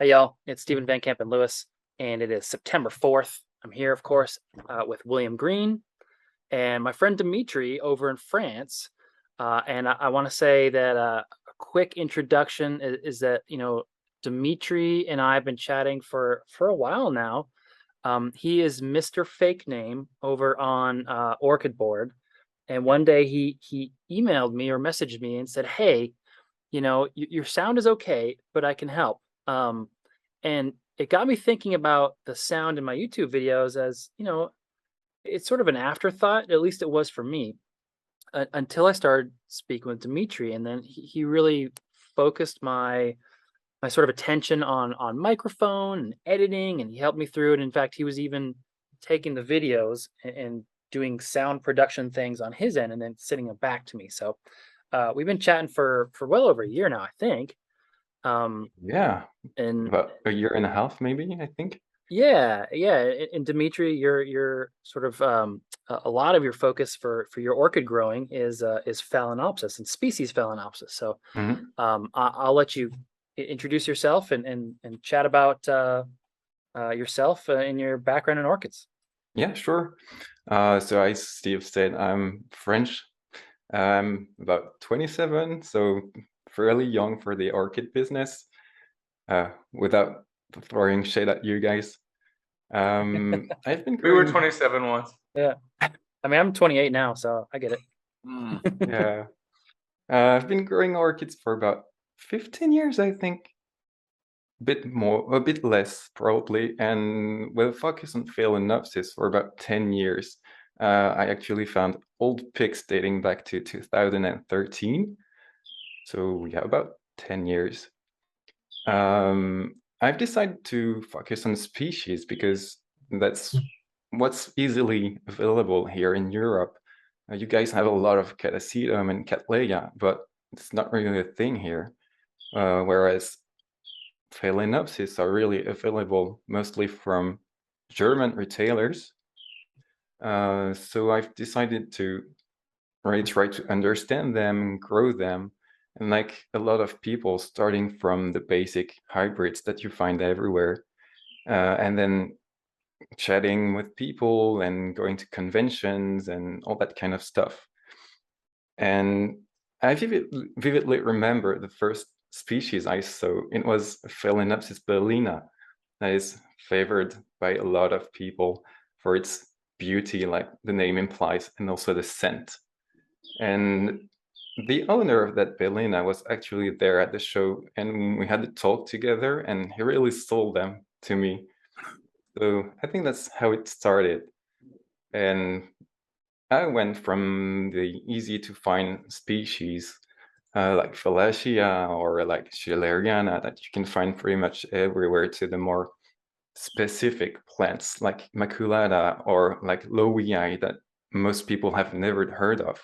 Hey y'all, it's Stephen Van Kampen-Lewis, and it is September 4th. I'm here, of course, with William Green and my friend Dimitri over in France. And I want to say that a quick introduction is that, Dimitri and I have been chatting for a while now. He is Mr. Fakename over on Orchid Board. And one day he emailed me or messaged me and said, "Hey, your sound is okay, but I can help." And it got me thinking about the sound in my YouTube videos as, it's sort of an afterthought, at least it was for me, until I started speaking with Dimitri. And then he really focused my sort of attention on microphone and editing, and he helped me through it. In fact, he was even taking the videos and doing sound production things on his end and then sending them back to me. So we've been chatting for well over a year now, I think. Um, Yeah, and about a year and a half, maybe, I think. Yeah, yeah. And Dimitri, you're sort of a lot of your focus for your orchid growing is Phalaenopsis and species Phalaenopsis. So Mhm. I'll let you introduce yourself and chat about yourself and your background in orchids. Yeah, sure. So as Steve said, I'm French. I'm about 27, so fairly young for the orchid business, without throwing shade at you guys. I've been We were growing, 27 once. Yeah, I mean I'm 28 now, so I get Mm. it. yeah, I've been growing orchids for about 15 years, I think. Bit more, a bit less probably, and with a focus on Phalaenopsis for about 10 years. I actually found old pics dating back to 2013, so yeah, about 10 years. I've decided to focus on species because that's what's easily available here in Europe. You guys have a lot of Catasetum and Cattleya, but it's not really a thing here. Whereas Phalaenopsis are really available mostly from German retailers. So I've decided to really try to understand them, grow them, and like a lot of people, starting from the basic hybrids that you find everywhere, and then chatting with people and going to conventions and all that kind of stuff. And I vividly remember the first species I saw. It was Phalaenopsis bellina, that is favored by a lot of people for its beauty, like the name implies, and also the scent. And the owner of that bellina was actually there at the show, and we had a talk together, and he really sold them to me. So I think that's how it started. And I went from the easy to find species like Phalacia or like Schilleriana that you can find pretty much everywhere to the more specific plants like Maculata or like Lowii that most people have never heard of.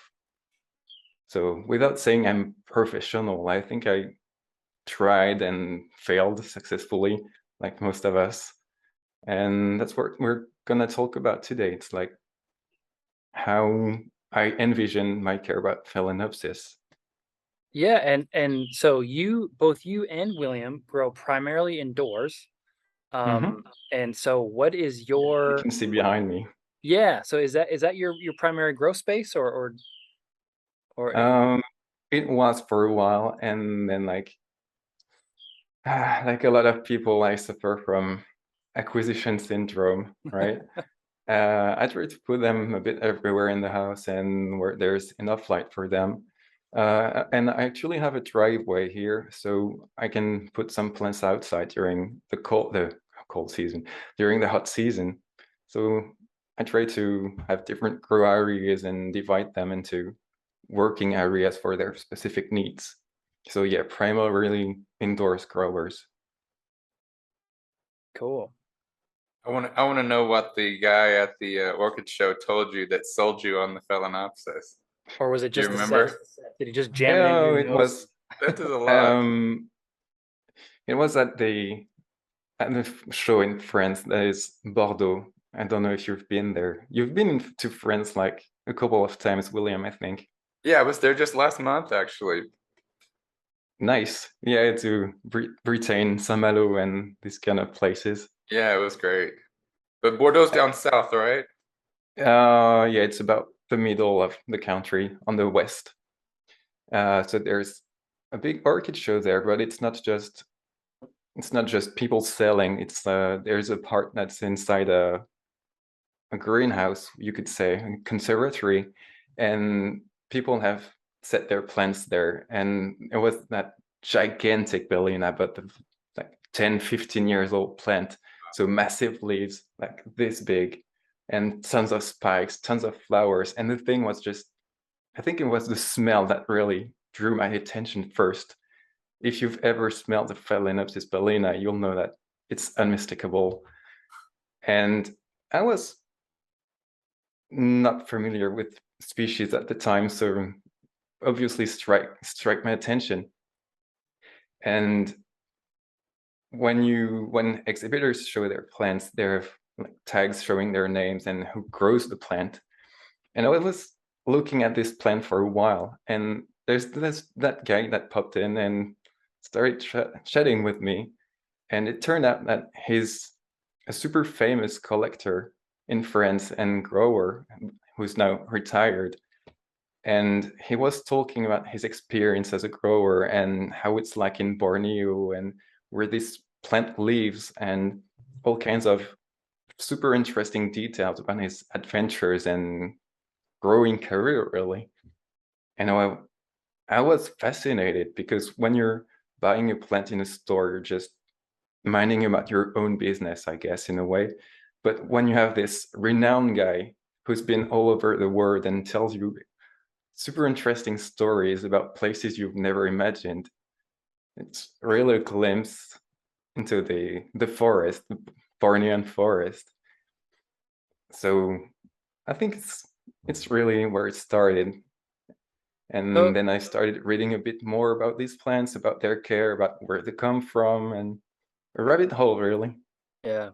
So without saying I'm professional, I think I tried and failed successfully, like most of us. And that's what we're gonna talk about today. It's like how I envision my care about Phalaenopsis. Yeah, and so both you and William grow primarily indoors. Mhm. And so what is You your can see behind me. Yeah, so is that your primary growth space or Um, it was for a while, and then like a lot of people, I suffer from acquisition syndrome, right? I try to put them a bit everywhere in the house and where there's enough light for them. And I actually have a driveway here, so I can put some plants outside during the cold season, during the hot season. So I try to have different grow areas and divide them into working areas for their specific needs. So yeah, primarily indoors growers. cool. I want to know what the guy at the orchid show told you that sold you on the Phalaenopsis. Or was it Do you just the scent? remember? Did he just jam it into Oh, your it nose? was That is a lot. um it was at the show in France that is Bordeaux. I don't know if you've been there. You've been to France like a couple of times, William, I think. Yeah, I was there just last month actually. Nice. Yeah, to Britain, Saint-Malo, and these kind of places. Yeah, it was great. But Bordeaux's down south, right? Yeah, it's about the middle of the country on the west. So there's a big orchid show there, but it's not just people selling. It's there's a part that's inside a greenhouse, you could say, a conservatory, and people have set their plants there. And it was that gigantic bellina, but the, like 10, 15 years old plant. So massive leaves, like this big, and tons of spikes, tons of flowers. And the thing was just, I think it was the smell that really drew my attention first. If you've ever smelled the Phalaenopsis bellina, you'll know that it's unmistakable. And I was not familiar with species at the time, so obviously strike my attention. And when exhibitors show their plants, they have like tags showing their names and who grows the plant. And I was looking at this plant for a while, and there's that guy that popped in and started chatting with me. And it turned out that he's a super famous collector in France and grower who's now retired. And he was talking about his experience as a grower and how it's like in Borneo and where this plant lives and all kinds of super interesting details about his adventures and growing career, really. And I was fascinated because when you're buying a plant in a store, you're just minding about your own business, I guess, in a way. But when you have this renowned guy who's been all over the world and tells you super interesting stories about places you've never imagined, it's really a glimpse into the forest, the Bornean forest. So I think it's really where it started. And So then I started reading a bit more about these plants, about their care, about where they come from, and a rabbit hole, really. yeah,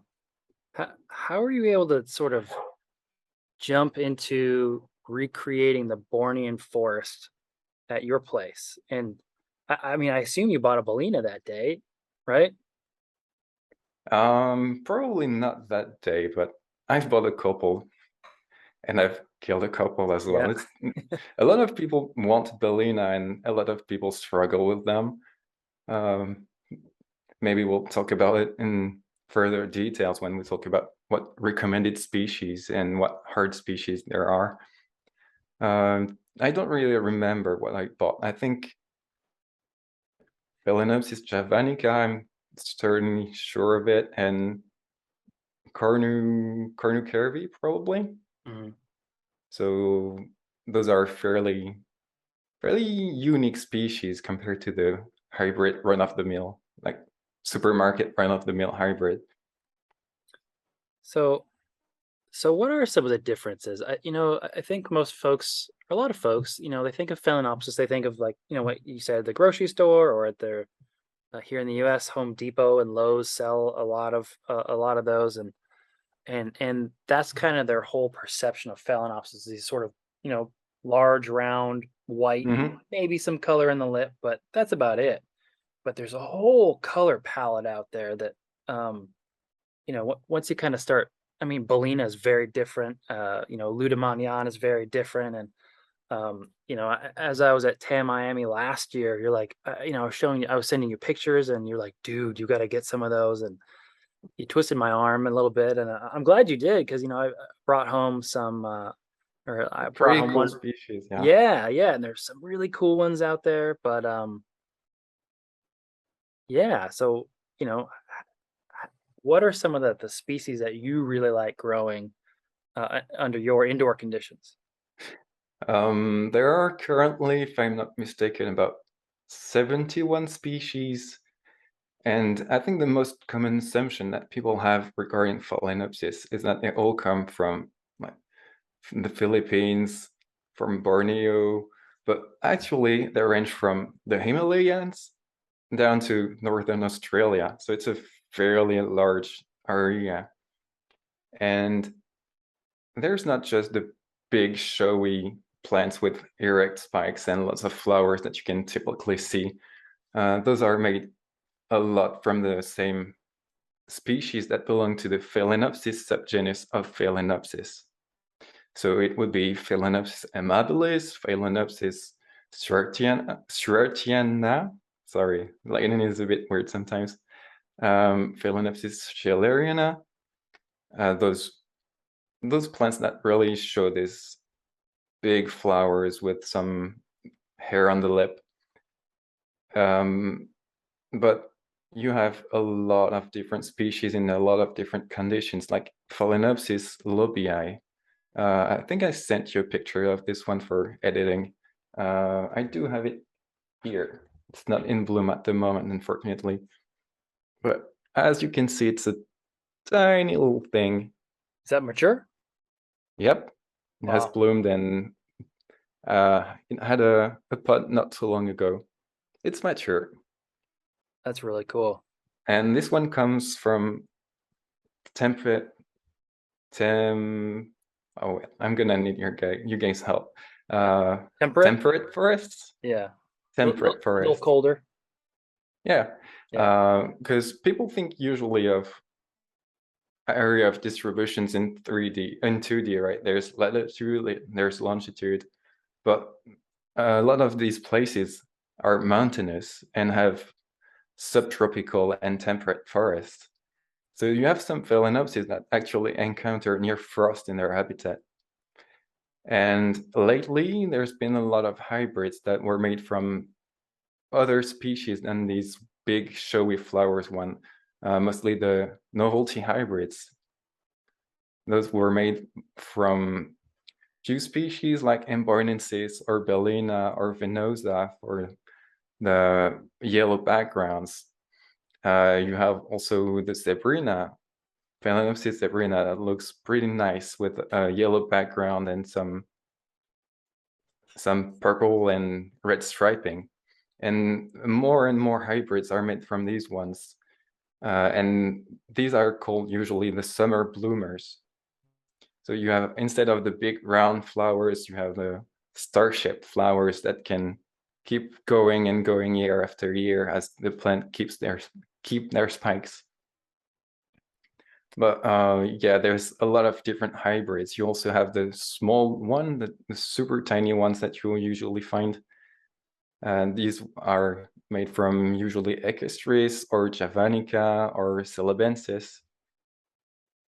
how are you able to sort of jump into recreating the Bornean forest at your place? And I mean, I assume you bought a bellina that day, right? Probably not that day, but I've bought a couple and I've killed a couple as well. Yeah. It's a lot of people want bellina and a lot of people struggle with them. Um, Maybe we'll talk about it in further details when we talk about what recommended species and what hard species there are. I don't really remember what I bought. I think Phalaenopsis javanica, I'm certainly sure of it, and cornu-cervi probably. Mhm. So those are fairly unique species compared to the hybrid run-of-the-mill, like supermarket run-of-the-mill hybrid. So, so what are some of the differences? I think most folks, a lot of folks, they think of Phalaenopsis, they think of like, what you said, the grocery store or at their here in the U.S., Home Depot and Lowe's sell a lot of those, and that's kind of their whole perception of Phalaenopsis. These sort of large, round, white, Mm-hmm. maybe some color in the lip, but that's about it. But there's a whole color palette out there that um, once you kind of start. I mean, Bellina is very different. Ludimagnon is very different, and as I was at Tam Miami last year, you're like, I was sending you pictures, and you're like, dude, you got to get some of those, and you twisted my arm a little bit, and I'm glad you did because I brought home some, or I brought Pretty home cool one. species, yeah. Yeah, yeah, and there's some really cool ones out there, but yeah. So what are some of the species that you really like growing under your indoor conditions? There are currently, if I'm not mistaken, about 71 species. And I think the most common assumption that people have regarding Phalaenopsis is that they all come from like from the Philippines, from Borneo, but actually they range from the Himalayas down to northern Australia. So it's a fairly large area. And there's not just the big showy plants with erect spikes and lots of flowers that you can typically see. Those are made a lot from the same species that belong to the Phalaenopsis subgenus of Phalaenopsis. So it would be Phalaenopsis amabilis, Phalaenopsis schwartiana. Sorry, Latin is a bit weird sometimes. Phalaenopsis schilleriana. Those plants that really show these big flowers with some hair on the lip. But you have a lot of different species in a lot of different conditions, like Phalaenopsis lobii. I think I sent you a picture of this one for editing. I do have it here. It's not in bloom at the moment, unfortunately. But as you can see, it's a tiny little thing. Is that mature? Yep, it has Wow. bloomed, and it had a pod not too long ago. It's mature. That's really cool. And this one comes from temperate. Oh, I'm gonna need you guys' help. Temperate? Temperate forests. Yeah. Temperate A little forest. colder. Yeah. Yeah. Because people think usually of area of distributions in 3D, in 2D, right? There's latitude, there's longitude, but a lot of these places are mountainous and have subtropical and temperate forests. So you have some Phalaenopsis that actually encounter near frost in their habitat. And lately, there's been a lot of hybrids that were made from other species than these big showy flowers one, mostly the novelty hybrids. Those were made from few species like Embornensis or bellina or venosa for the yellow backgrounds. You have also the zebrina, Phalaenopsis zebrina, that looks pretty nice with a yellow background and some purple and red striping. And more hybrids are made from these ones. And these are called usually the summer bloomers. So you have, instead of the big round flowers, you have the star-shaped flowers that can keep going and going year after year as the plant keep their spikes. But yeah, there's a lot of different hybrids. You also have the small one, the super tiny ones that you will usually find. And these are made from usually Ecastris or Javanica or Celebensis.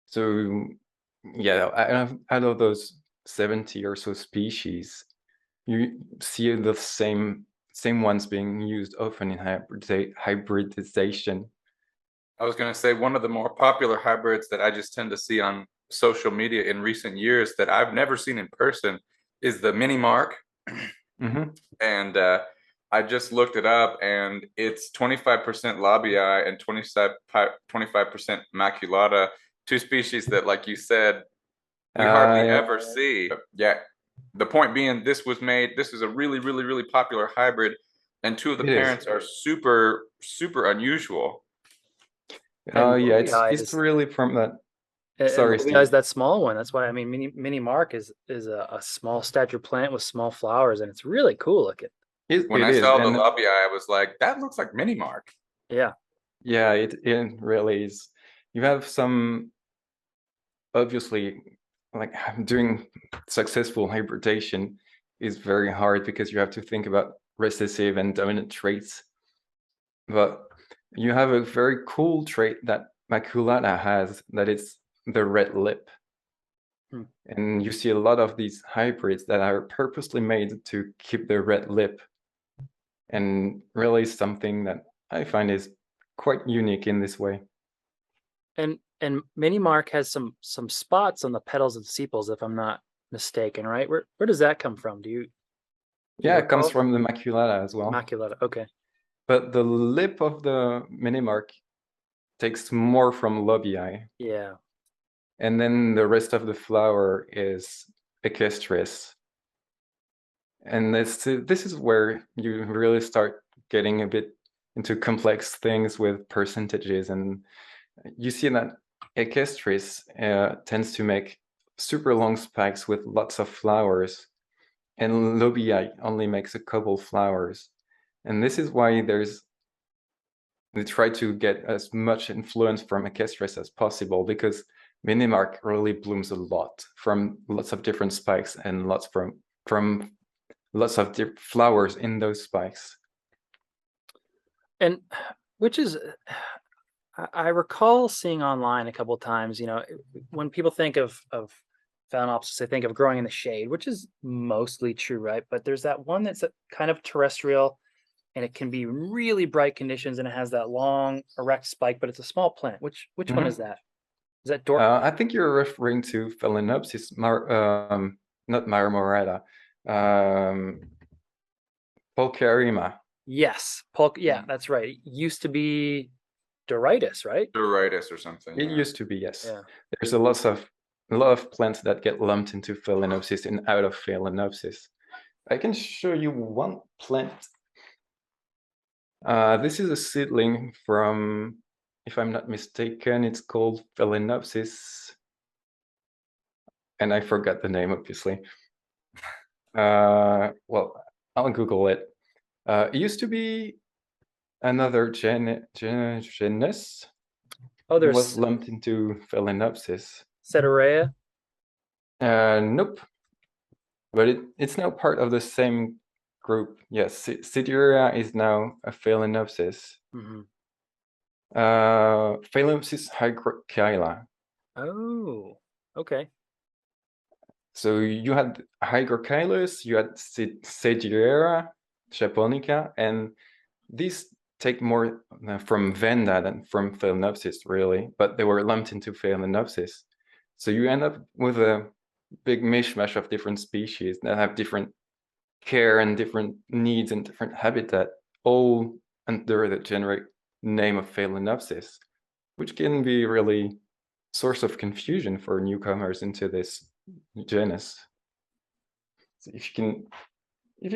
So yeah, out of those 70 or so species, you see the same ones being used often in hybridization. I was going to say one of the more popular hybrids that I just tend to see on social media in recent years that I've never seen in person is the mini mark. And I just looked it up, and it's 25% labii and 25% maculata, two species that, like you said, we hardly ever see. Yeah. The point being, this was a really, really, really popular hybrid, and two of the parents are super, super unusual. Oh yeah, it's really from that. Sorry, Steve. That small one. That's why, I mean, mini mark is a small stature plant with small flowers, and it's really cool looking. When I saw the labii, I was like, that looks like mini mark. Yeah. Yeah, it really is. You have some, obviously, like doing successful hybridization is very hard because you have to think about recessive and dominant traits. But you have a very cool trait that maculata has, that is the red lip. And you see a lot of these hybrids that are purposely made to keep the red lip. And really something that I find is quite unique in this way. And mini mark has some spots on the petals and sepals, if I'm not mistaken, right? Where does that come from? Do you Yeah, it comes from the maculata as well. Maculata, okay. But the lip of the mini mark takes more from labii. Yeah. And then the rest of the flower is Ecastris. And this is where you really start getting a bit into complex things with percentages. And you see that Ecastris tends to make super long spikes with lots of flowers, and labii only makes a couple flowers. And this is why there's they try to get as much influence from Equestris as possible, because Minimark really blooms a lot from lots of different spikes and lots from lots of flowers in those spikes. And which is, I recall seeing online a couple of times, when people think of Phalaenopsis, they think of growing in the shade, which is mostly true, right? But there's that one that's kind of terrestrial, and it can be really bright conditions, and it has that long erect spike, but it's a small plant. Which one is that? Is that I think you're referring to Phalaenopsis, not Marmorata, Pulcherima. Yes, yeah, that's right. It used to be Doritis, right? Doritis or something. It used to be, yes. Yeah. There's a lot of plants that get lumped into Phalaenopsis and out of Phalaenopsis. I can show you one plant. This is a seedling from, if I'm not mistaken, it's called Phalaenopsis, and I forgot the name, obviously. Well, I'll Google it. It used to be another genus. Oh, It there's was lumped into Phalaenopsis. Ceterea. Nope. But it's now part of the same group. Yes, Ceterea is now a Phalaenopsis. Phalaenopsis hygrochyla. Oh, okay. So you had Hygrocylus, you had Ceterea, japonica, and these take more from Venda than from Phalaenopsis, really, but they were lumped into Phalaenopsis. So you end up with a big mishmash of different species that have different care and different needs and different habitat, all under the generic name of Phalaenopsis, which can be really source of confusion for newcomers into this genus. So if you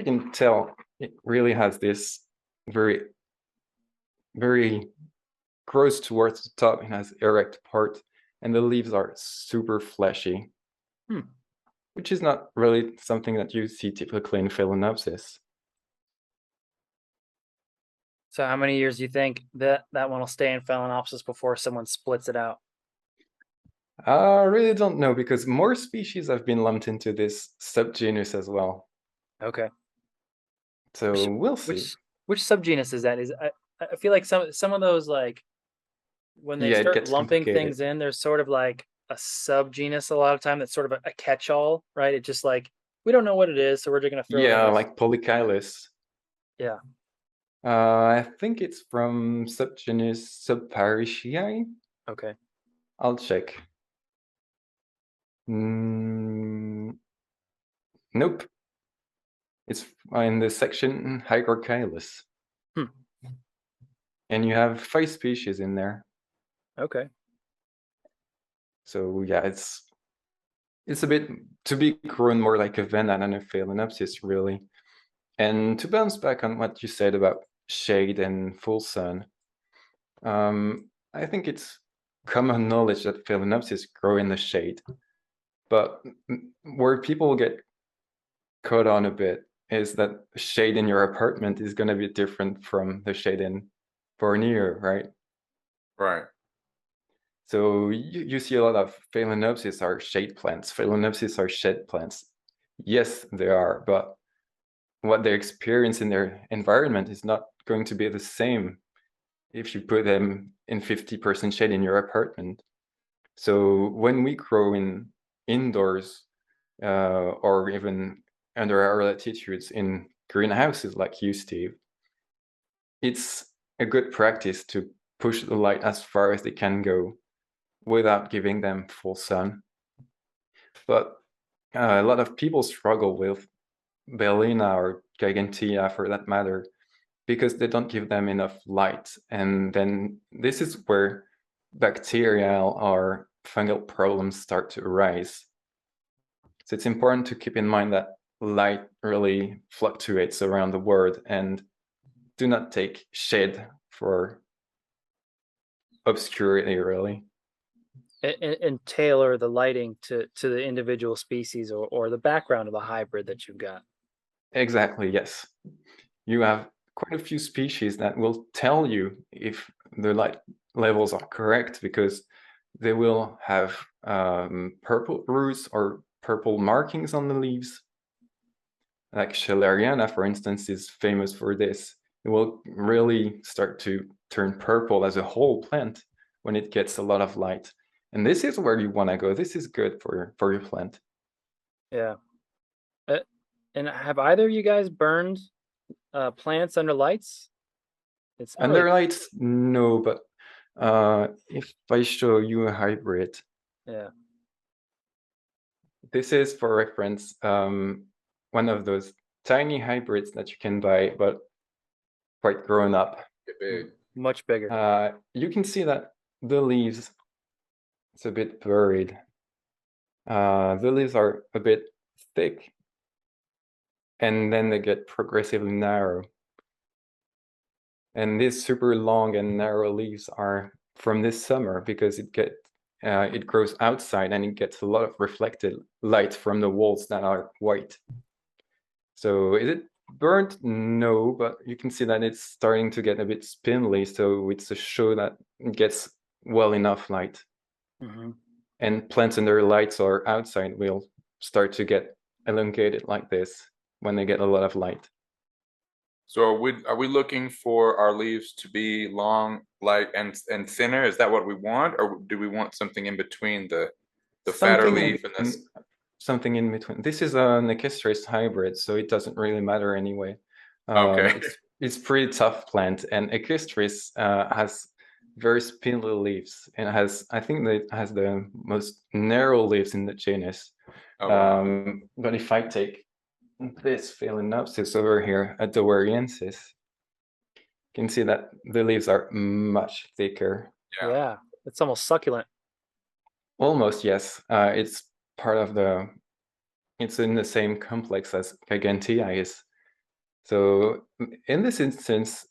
can tell, it really has this very grows towards the top and has erect part, and the leaves are super fleshy, which is not really something that you see typically in Phalaenopsis. So how many years do you think that one will stay in Phalaenopsis before someone splits it out? I really don't know, because more species have been lumped into this subgenus as well. Okay. So we'll see. Which subgenus is that? I feel like some of those, like, when they start lumping things in, there's sort of like a subgenus a lot of time that's sort of a catch-all, right? It's just like, we don't know what it is, so we're just gonna throw it in. Like Polychilus. Yeah. I think it's from subgenus Subpariciae. Okay. I'll check. Nope. It's in the section Hygrocylus. And you have 5 species in there. Okay. So yeah, it's a bit to be grown more like a Venda than a Phalaenopsis, really. And to bounce back on what you said about shade and full sun, I think it's common knowledge that Phalaenopsis grow in the shade. But where people get caught on a bit is that shade in your apartment is going to be different from the shade in Borneo, right? Right. So you see a lot of Phalaenopsis are shade plants. Phalaenopsis are shade plants. Yes, they are, but what they experience in their environment is not going to be the same if you put them in 50% shade in your apartment. So when we grow indoors or even under our latitudes in greenhouses like you, Steve, it's a good practice to push the light as far as they can go without giving them full sun. But a lot of people struggle with bellina or gigantea, for that matter, because they don't give them enough light. And then this is where bacterial or fungal problems start to arise. So it's important to keep in mind that light really fluctuates around the world, and do not take shade for obscurity, really. And tailor the lighting to the individual species or the background of the hybrid that you've got. Exactly, yes. You have quite a few species that will tell you if the light levels are correct, because they will have purple roots or purple markings on the leaves. Like Schelleriana, for instance, is famous for this. It will really start to turn purple as a whole plant when it gets a lot of light. And this is where you want to go. This is good for your plant. Yeah. And have either of you guys burned plants under lights? It's not Under really... lights, no, but if I show you a hybrid, Yeah. this is for reference one of those tiny hybrids that you can buy, but quite grown up. Get big. Much bigger. You can see that the leaves, it's a bit buried. The leaves are a bit thick, and then they get progressively narrow. And these super long and narrow leaves are from this summer, because it grows outside and it gets a lot of reflected light from the walls that are white. So is it burnt? No, but you can see that it's starting to get a bit spindly, so it's a show that it gets well enough light. Mm-hmm. And plants under lights or outside will start to get elongated like this when they get a lot of light. So are we looking for our leaves to be long, light, and thinner? Is that what we want, or do we want something in between the fatter leaf and this? Something in between. This is an Equestris hybrid, so it doesn't really matter anyway. Okay. It's pretty tough plant, and Equestris has very spindly leaves, and I think that it has the most narrow leaves in the genus. Oh, wow. But if I take this Phalaenopsis over here, Adowariensis, you can see that the leaves are much thicker. Yeah, it's almost succulent. Almost, yes. It's part of it's in the same complex as Gigantea is. So in this instance,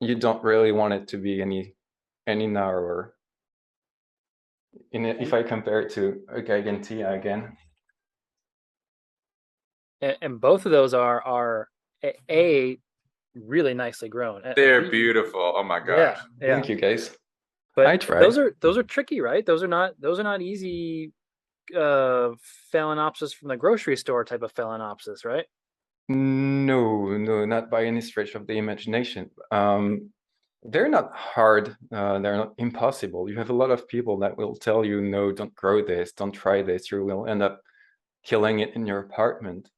you don't really want it to be any narrower. If I compare it to a Gigantea again. And both of those are really nicely grown. They're beautiful. Oh my gosh. Yeah. Thank you, guys. But I tried. those are tricky, right? Those are not easy Phalaenopsis from the grocery store type of Phalaenopsis, right? No, not by any stretch of the imagination. They're not hard. They're not impossible. You have a lot of people that will tell you, no, don't grow this, don't try this. You will end up killing it in your apartment.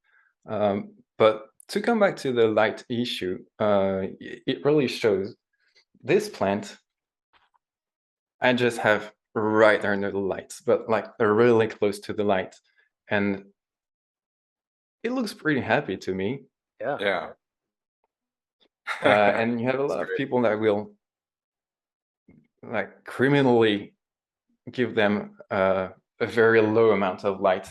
But to come back to the light issue, it really shows this plant. I just have right under the lights, but like really close to the light, and it looks pretty happy to me. Yeah. And you have a lot of people that will like criminally give them a very low amount of light,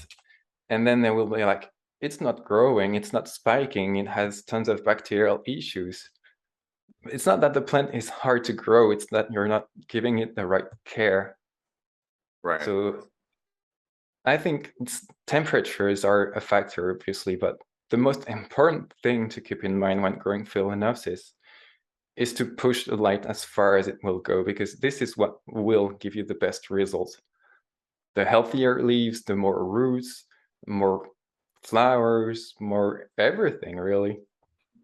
and then they will be like, it's not growing, it's not spiking, it has tons of bacterial issues. It's not that the plant is hard to grow, it's that you're not giving it the right care. Right. So I think temperatures are a factor, obviously, but the most important thing to keep in mind when growing Phalaenopsis is to push the light as far as it will go, because this is what will give you the best results. The healthier leaves, the more roots, more flowers, more everything, really.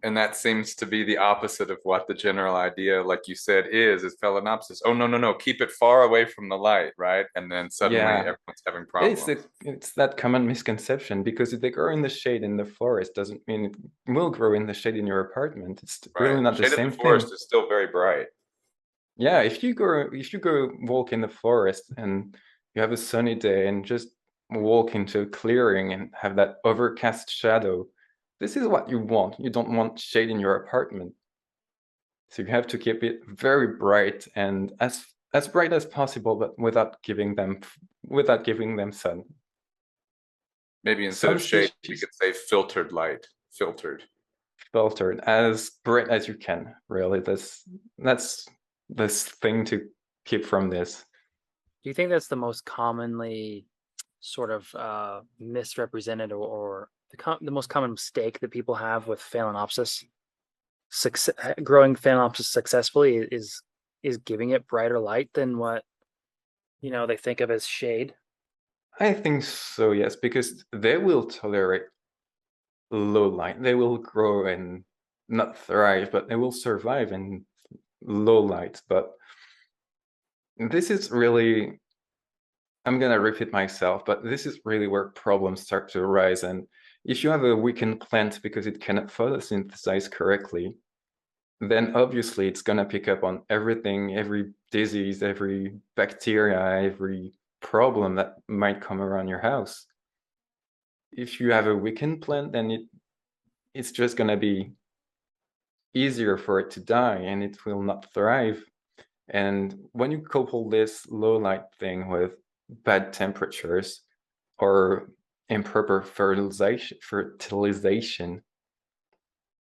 And that seems to be the opposite of what the general idea, like you said, is Phalaenopsis. Oh, no, keep it far away from the light, right? And then suddenly everyone's having problems. It's that common misconception, because if they grow in the shade in the forest doesn't mean it will grow in the shade in your apartment. It's really not the same thing. The forest is still very bright. Yeah, if you go walk in the forest and you have a sunny day and just walk into a clearing and have that overcast shadow, this is what you want. You don't want shade in your apartment. So you have to keep it very bright and as bright as possible, but without giving them sun. Maybe instead of shade, you could say filtered light. Filtered as bright as you can, really. That's this thing to keep from this. Do you think that's the most commonly sort of misrepresented or the most common mistake that people have with Phalaenopsis? growing Phalaenopsis successfully is giving it brighter light than what they think of as shade? I think so, yes, because they will tolerate low light. They will grow and not thrive, but they will survive in low light. But this is really, I'm gonna repeat myself, but this is really where problems start to arise. And if you have a weakened plant because it cannot photosynthesize correctly, then obviously it's gonna pick up on everything, every disease, every bacteria, every problem that might come around your house. If you have a weakened plant, then it's just gonna be easier for it to die and it will not thrive. And when you couple this low light thing with bad temperatures or improper fertilization,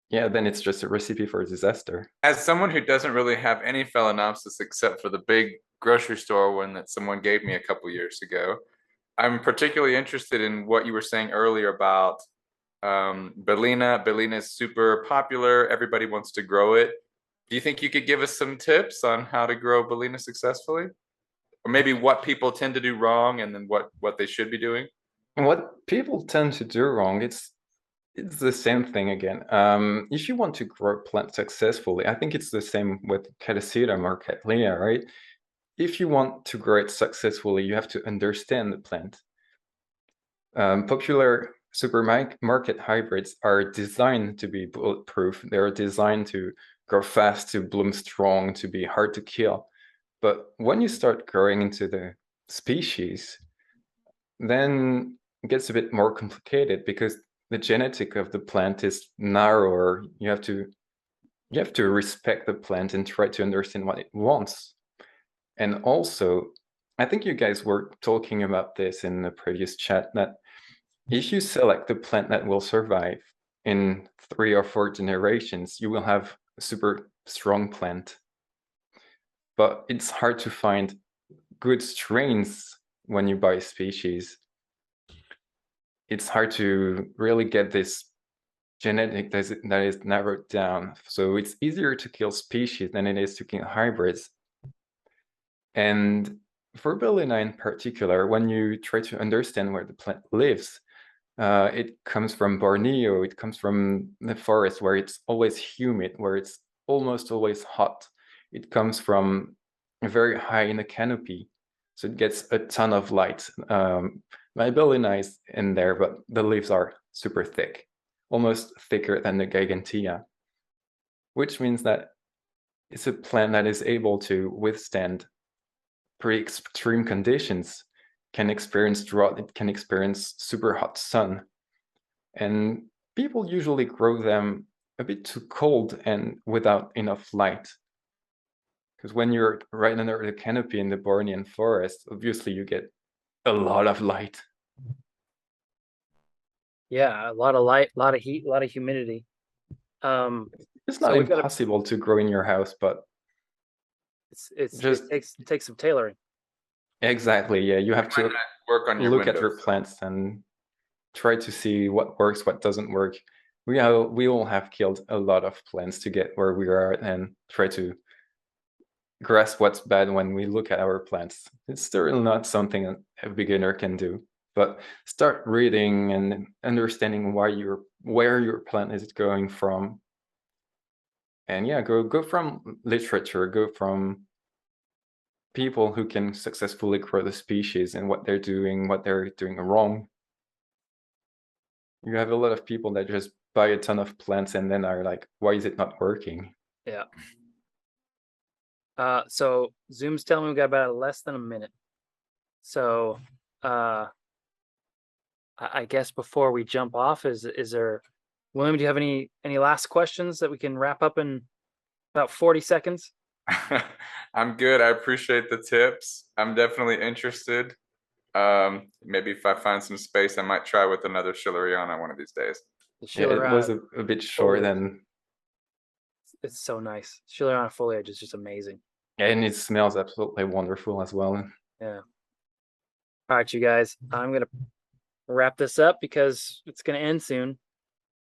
yeah, then it's just a recipe for disaster. As someone who doesn't really have any Phalaenopsis except for the big grocery store one that someone gave me a couple years ago, I'm particularly interested in what you were saying earlier about bellina. Bellina is super popular. Everybody wants to grow it. Do you think you could give us some tips on how to grow bellina successfully? Or maybe what people tend to do wrong and then what they should be doing? What people tend to do wrong, it's the same thing again. If you want to grow a plant successfully, I think it's the same with Catasetum or Cattleya, right? If you want to grow it successfully, you have to understand the plant. Popular supermarket hybrids are designed to be bulletproof. They're designed to grow fast, to bloom strong, to be hard to kill. But when you start growing into the species, then it gets a bit more complicated because the genetic of the plant is narrower. You have to respect the plant and try to understand what it wants. And also, I think you guys were talking about this in the previous chat, that if you select the plant that will survive in 3 or 4 generations, you will have a super strong plant. But it's hard to find good strains when you buy species. It's hard to really get this genetic that is narrowed down. So it's easier to kill species than it is to kill hybrids. And for bellina in particular, when you try to understand where the plant lives, it comes from Borneo, it comes from the forest where it's always humid, where it's almost always hot. It comes from very high in a canopy, so it gets a ton of light. My bellina is in there, but the leaves are super thick, almost thicker than the Gigantea, which means that it's a plant that is able to withstand pretty extreme conditions, can experience drought, it can experience super hot sun. And people usually grow them a bit too cold and without enough light. Because when you're right under the canopy in the Bornean forest, obviously you get a lot of light. Yeah, a lot of light, a lot of heat, a lot of humidity. It's not impossible to grow in your house, but it takes some tailoring. Exactly, yeah. You have to work on your look at your plants and try to see what works, what doesn't work. We all have killed a lot of plants to get where we are and try to grasp what's bad when we look at our plants. It's still not something a beginner can do, but start reading and understanding where your plant is going from. And yeah, go from literature, go from people who can successfully grow the species and what they're doing wrong. You have a lot of people that just buy a ton of plants and then are like, why is it not working? Yeah. So Zoom's telling me we got about less than a minute. So I guess before we jump off, is there, William, do you have any last questions that we can wrap up in about 40 seconds? I'm good. I appreciate the tips. I'm definitely interested. Maybe if I find some space, I might try with another Schilleriana one of these days. Yeah, it was a bit short and it's so nice. Schilleriana foliage is just amazing. And it smells absolutely wonderful as well. Yeah. All right, you guys, I'm gonna wrap this up because it's gonna end soon.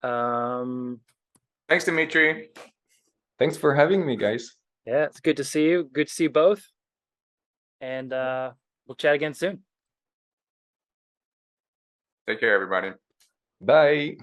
Thanks, Dimitri. Thanks for having me, guys. Yeah, it's good to see you. Good to see you both. And we'll chat again soon. Take care, everybody. Bye.